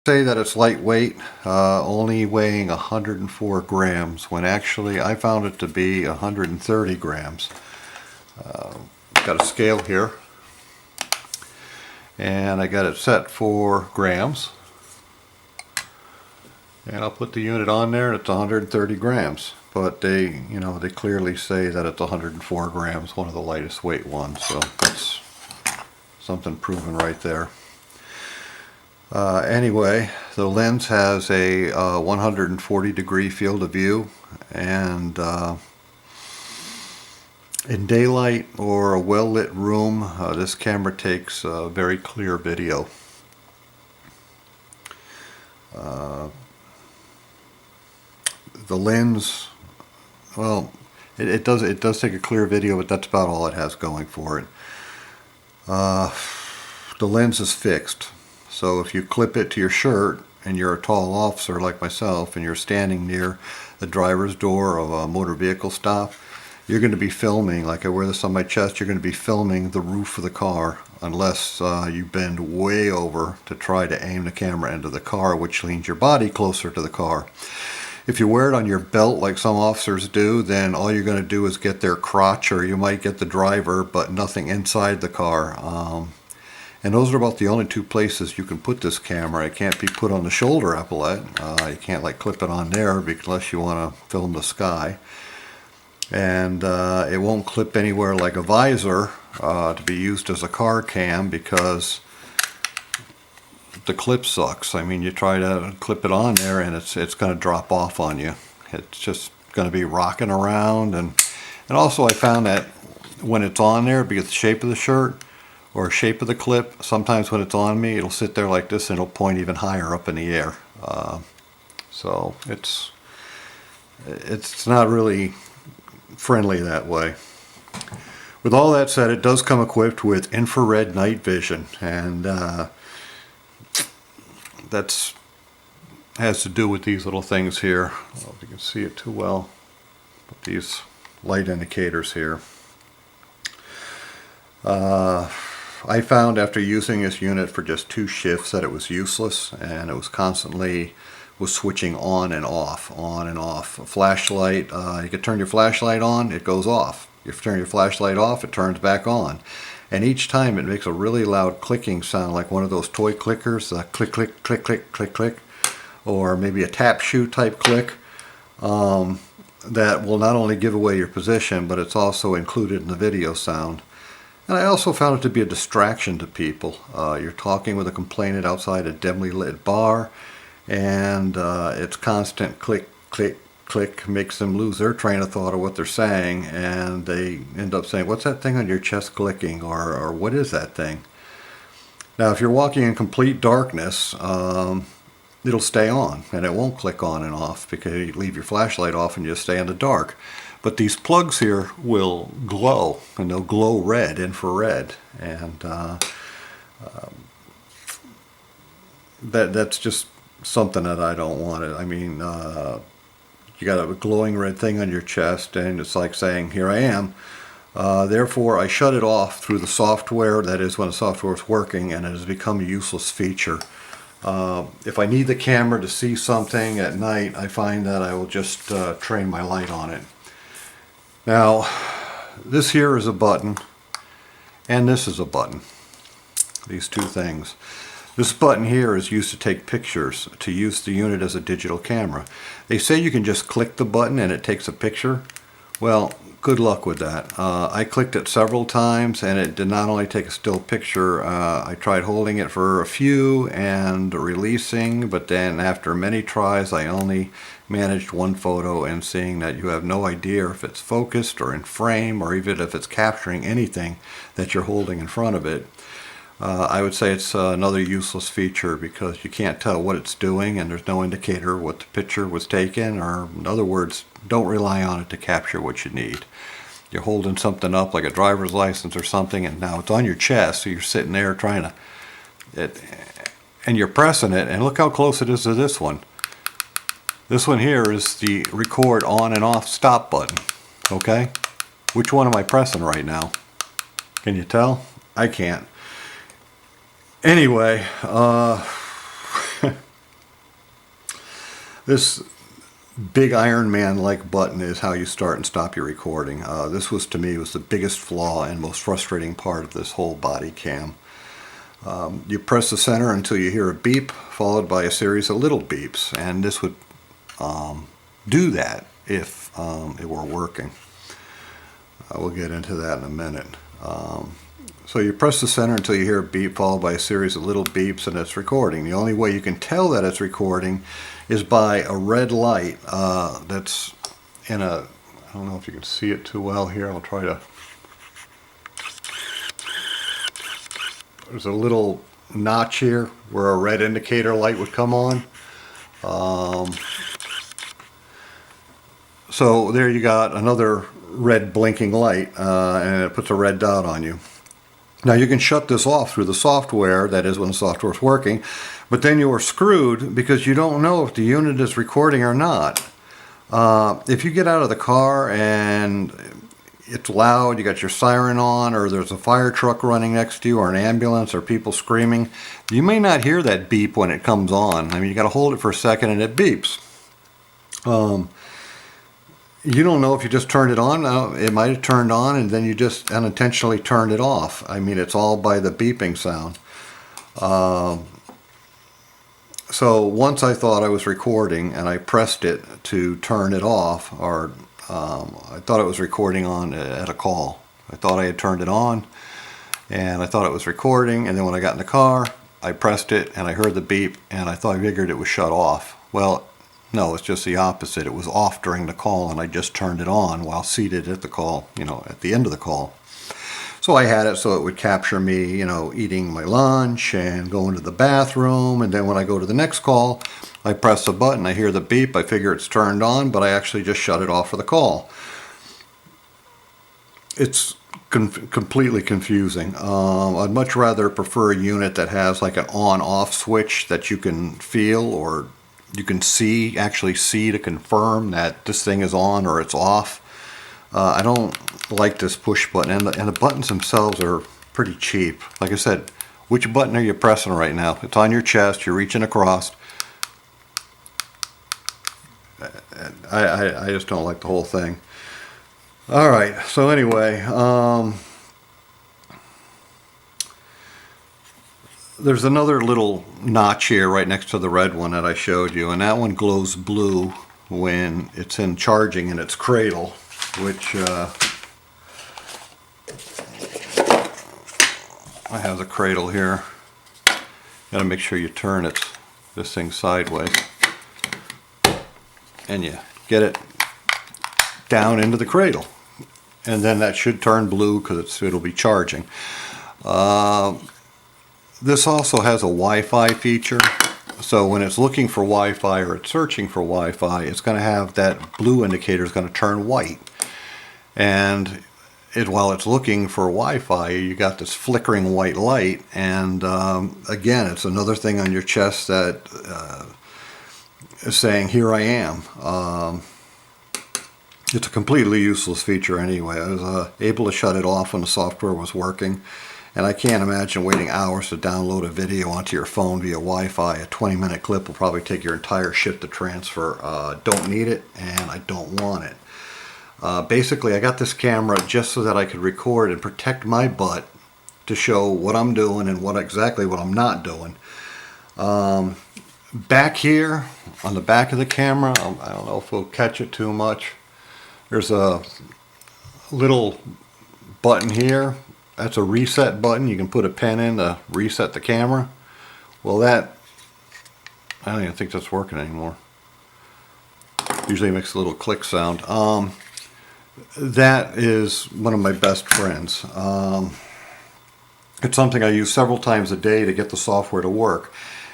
Say that it's lightweight, only weighing 104 grams, when actually I found it to be 130 grams. Got a scale here, and I got it set for grams. And I'll put the unit on there, and it's 130 grams. But they clearly say that it's 104 grams, one of the lightest weight ones. So that's something proven right there. Anyway, the lens has a 140 degree field of view, and in daylight or a well-lit room, this camera takes very clear video. The lens, well, it does take a clear video, but that's about all it has going for it. The lens is fixed, so if you clip it to your shirt and you're a tall officer like myself and you're standing near the driver's door of a motor vehicle stop, you're going to be filming, like I wear this on my chest, you're going to be filming the roof of the car unless you bend way over to try to aim the camera into the car, which leans your body closer to the car. If you wear it on your belt like some officers do, then all you're going to do is get their crotch, or you might get the driver, but nothing inside the car. And those are about the only two places you can put this camera. It can't be put on the shoulder epaulette. You can't like clip it on there unless you want to film the sky. And it won't clip anywhere like a visor to be used as a car cam, because the clip sucks. I mean, you try to clip it on there and it's going to drop off on you. It's just going to be rocking around. And also I found that when it's on there, because the shape of the shirt or shape of the clip, sometimes when it's on me, it'll sit there like this and it'll point even higher up in the air. So it's not really friendly that way. With all that said, it does come equipped with infrared night vision, and that's has to do with these little things here. I don't know if you can see it too well, but these light indicators here. I found after using this unit for just 2 shifts that it was useless, and it was constantly switching on and off, on and off. A flashlight, you can turn your flashlight on, it goes off. You turn your flashlight off, it turns back on. And each time it makes a really loud clicking sound, like one of those toy clickers, click, click, click, click, click, click, or maybe a tap shoe type click, that will not only give away your position, but it's also included in the video sound. And I also found it to be a distraction to people. You're talking with a complainant outside a dimly lit bar, and it's constant click, click, click makes them lose their train of thought of what they're saying, and they end up saying, "What's that thing on your chest clicking?" or "What is that thing?" Now, if you're walking in complete darkness, it'll stay on, and it won't click on and off because you leave your flashlight off and you stay in the dark. But these plugs here will glow, and they'll glow red, infrared, and that's just something that I don't want. I mean, you got a glowing red thing on your chest, and it's like saying, "Here I am." Therefore, I shut it off through the software. That is, when the software is working, and it has become a useless feature. If I need the camera to see something at night, I find that I will just train my light on it. Now, this here is a button, and this is a button. These two things. This button here is used to take pictures, to use the unit as a digital camera. They say you can just click the button and it takes a picture. Well, good luck with that. I clicked it several times and it did not only take a still picture. I tried holding it for a few and releasing, but then after many tries I only managed one photo, and seeing that you have no idea if it's focused or in frame, or even if it's capturing anything that you're holding in front of it. I would say it's another useless feature, because you can't tell what it's doing, and there's no indicator what the picture was taken, or in other words, don't rely on it to capture what you need. You're holding something up like a driver's license or something, and now it's on your chest, so you're sitting there trying to, and you're pressing it, and look how close it is to this one. This one here is the record on and off stop button. Okay? Which one am I pressing right now? Can you tell? I can't. Anyway, This big Iron Man-like button is how you start and stop your recording. This was, to me, was the biggest flaw and most frustrating part of this whole body cam. You press the center until you hear a beep, followed by a series of little beeps, and this would do that if it were working. We'll get into that in a minute. So you press the center until you hear a beep, followed by a series of little beeps, and it's recording. The only way you can tell that it's recording is by a red light that's in a, I don't know if you can see it too well here. I'll try to. There's a little notch here where a red indicator light would come on. So there you got another red blinking light, and it puts a red dot on you. Now you can shut this off through the software, that is when the software is working, but then you are screwed because you don't know if the unit is recording or not. If you get out of the car and it's loud, you got your siren on, or there's a fire truck running next to you, or an ambulance, or people screaming, you may not hear that beep when it comes on. I mean, you got to hold it for a second and it beeps. You don't know if you just turned it on. It might have turned on and then you just unintentionally turned it off. I mean, it's all by the beeping sound. So once I thought I was recording and I pressed it to turn it off, or I thought it was recording on at a call. I thought I had turned it on and I thought it was recording, and then when I got in the car I pressed it and I heard the beep and I figured it was shut off. Well, no, it's just the opposite. It was off during the call and I just turned it on while seated at the call, at the end of the call. So I had it so it would capture me, eating my lunch and going to the bathroom, and then when I go to the next call, I press the button, I hear the beep, I figure it's turned on, but I actually just shut it off for the call. It's completely confusing. I'd much rather prefer a unit that has like an on-off switch that you can feel, or you can actually see to confirm that this thing is on or it's off. I don't like this push button, and the buttons themselves are pretty cheap. Like I said, which button are you pressing right now? It's on your chest, you're reaching across. I just don't like the whole thing. Alright, so anyway, there's another little notch here right next to the red one that I showed you, and that one glows blue when it's in charging in its cradle, which I have the cradle here. Gotta make sure you turn this thing sideways and you get it down into the cradle, and then that should turn blue because it'll be charging. This also has a Wi-Fi feature, so when it's looking for Wi-Fi or it's searching for Wi-Fi, it's going to have that blue indicator is going to turn white, and while it's looking for Wi-Fi, you got this flickering white light, and again, it's another thing on your chest that is saying, here I am. It's a completely useless feature anyway. I was able to shut it off when the software was working, and I can't imagine waiting hours to download a video onto your phone via Wi-Fi. A 20-minute clip will probably take your entire shift to transfer. Don't need it, and I don't want it. Basically, I got this camera just so that I could record and protect my butt to show what I'm doing and exactly what I'm not doing. Back here, on the back of the camera, I don't know if we'll catch it too much. There's a little button here. That's a reset button. You can put a pen in to reset the camera. Well, I don't even think that's working anymore. Usually it makes a little click sound. That is one of my best friends. It's something I use several times a day to get the software to work.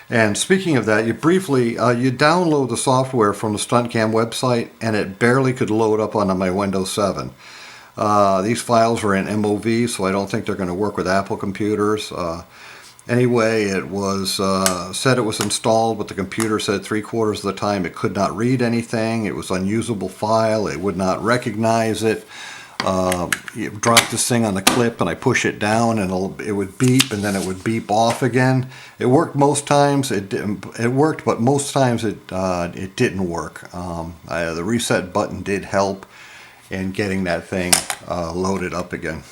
And speaking of that, you download the software from the StuntCam website, and it barely could load up onto my Windows 7. These files are in MOV, so I don't think they're going to work with Apple computers. Anyway, it was said it was installed, but the computer said 3/4 of the time it could not read anything. It was an unusable file. It would not recognize it. You drop this thing on the clip and I push it down and it would beep, and then it would beep off again. It worked most times. It worked, but most times it didn't work. The reset button did help in getting that thing loaded up again.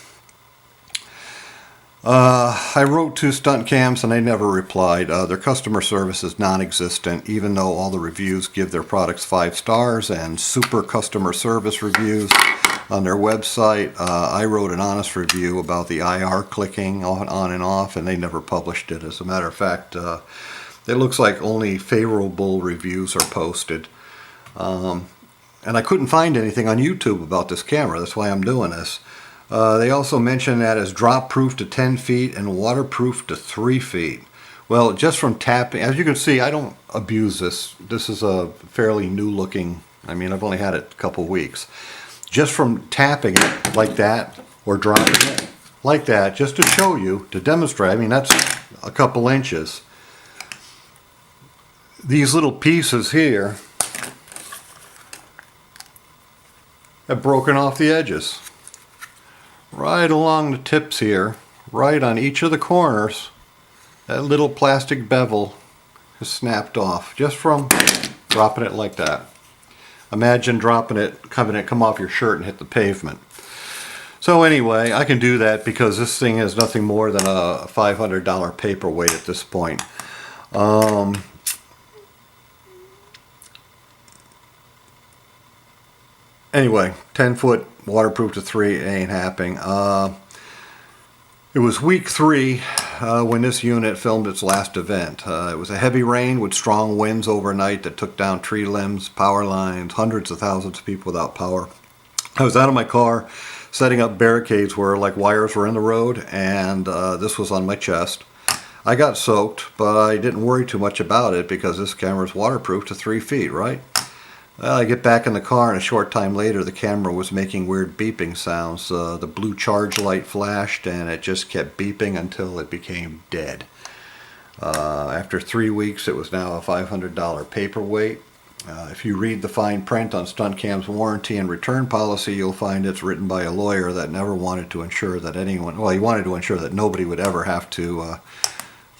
I wrote to Stunt Cams and they never replied. Their customer service is non-existent, even though all the reviews give their products 5 stars and super customer service reviews on their website. I wrote an honest review about the IR clicking on and off, and they never published it. As a matter of fact, it looks like only favorable reviews are posted. And I couldn't find anything on YouTube about this camera. That's why I'm doing this. They also mentioned that it's drop proof to 10 feet and waterproof to 3 feet. Well, just from tapping, as you can see, I don't abuse this. This is a fairly new looking, I mean, I've only had it a couple weeks. Just from tapping it like that or dropping it like that, just to show you, to demonstrate, I mean, that's a couple inches. These little pieces here have broken off the edges. Right along the tips here, right on each of the corners, that little plastic bevel is snapped off just from dropping it like that. Imagine dropping it, come off your shirt and hit the pavement. So anyway, I can do that because this thing is nothing more than a $500 paperweight at this point. Anyway, 10 foot waterproof to 3 ain't happening. It was week 3 when this unit filmed its last event. It was a heavy rain with strong winds overnight that took down tree limbs, power lines, hundreds of thousands of people without power. I was out of my car setting up barricades where like wires were in the road, and this was on my chest. I got soaked, but I didn't worry too much about it because this camera is waterproof to 3 feet, right? Well, I get back in the car, and a short time later the camera was making weird beeping sounds. The blue charge light flashed and it just kept beeping until it became dead. After 3 weeks it was now a $500 paperweight. If you read the fine print on StuntCam's warranty and return policy, you'll find it's written by a lawyer that never wanted to ensure that anyone, well, he wanted to ensure that nobody would ever have to,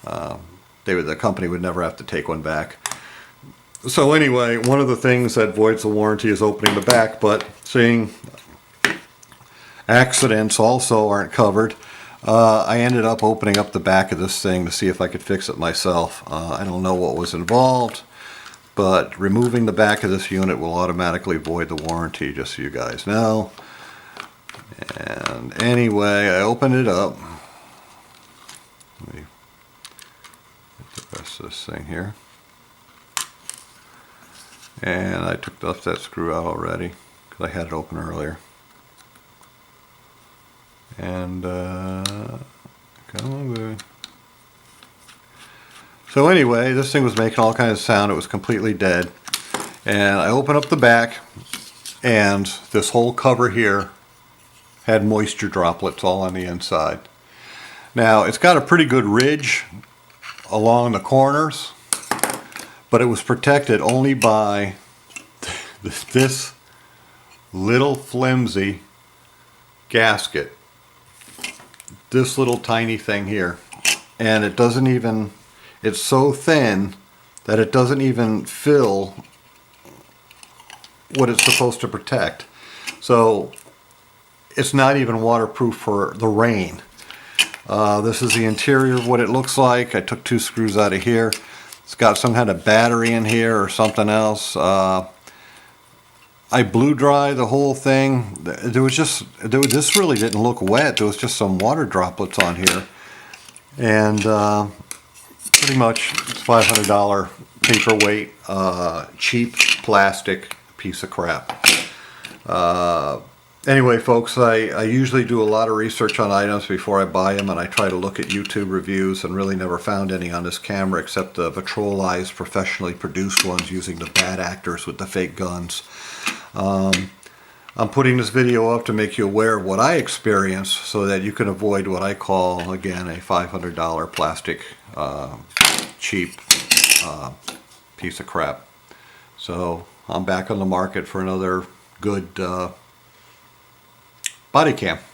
the company would never have to take one back. So anyway, one of the things that voids the warranty is opening the back, but seeing accidents also aren't covered, I ended up opening up the back of this thing to see if I could fix it myself. I don't know what was involved, but removing the back of this unit will automatically void the warranty, just so you guys know. And anyway, I opened it up. Let me get the rest of this thing here. And I took that screw out already because I had it open earlier. And come on, baby. So anyway, this thing was making all kinds of sound. It was completely dead. And I opened up the back, and this whole cover here had moisture droplets all on the inside. Now, it's got a pretty good ridge along the corners, but it was protected only by this little flimsy gasket. This little tiny thing here. And it doesn't even, it's so thin that it doesn't even fill what it's supposed to protect. So it's not even waterproof for the rain. This is the interior of what it looks like. I took 2 screws out of here. It's got some kind of battery in here or something else. I blew dry the whole thing. This really didn't look wet. There was just some water droplets on here. And pretty much it's $500 paperweight, cheap plastic piece of crap. Anyway, folks, I usually do a lot of research on items before I buy them, and I try to look at YouTube reviews and really never found any on this camera except the Patroleyes professionally produced ones using the bad actors with the fake guns. I'm putting this video up to make you aware of what I experienced so that you can avoid what I call, again, a $500 plastic cheap piece of crap. So I'm back on the market for another good Bodycam.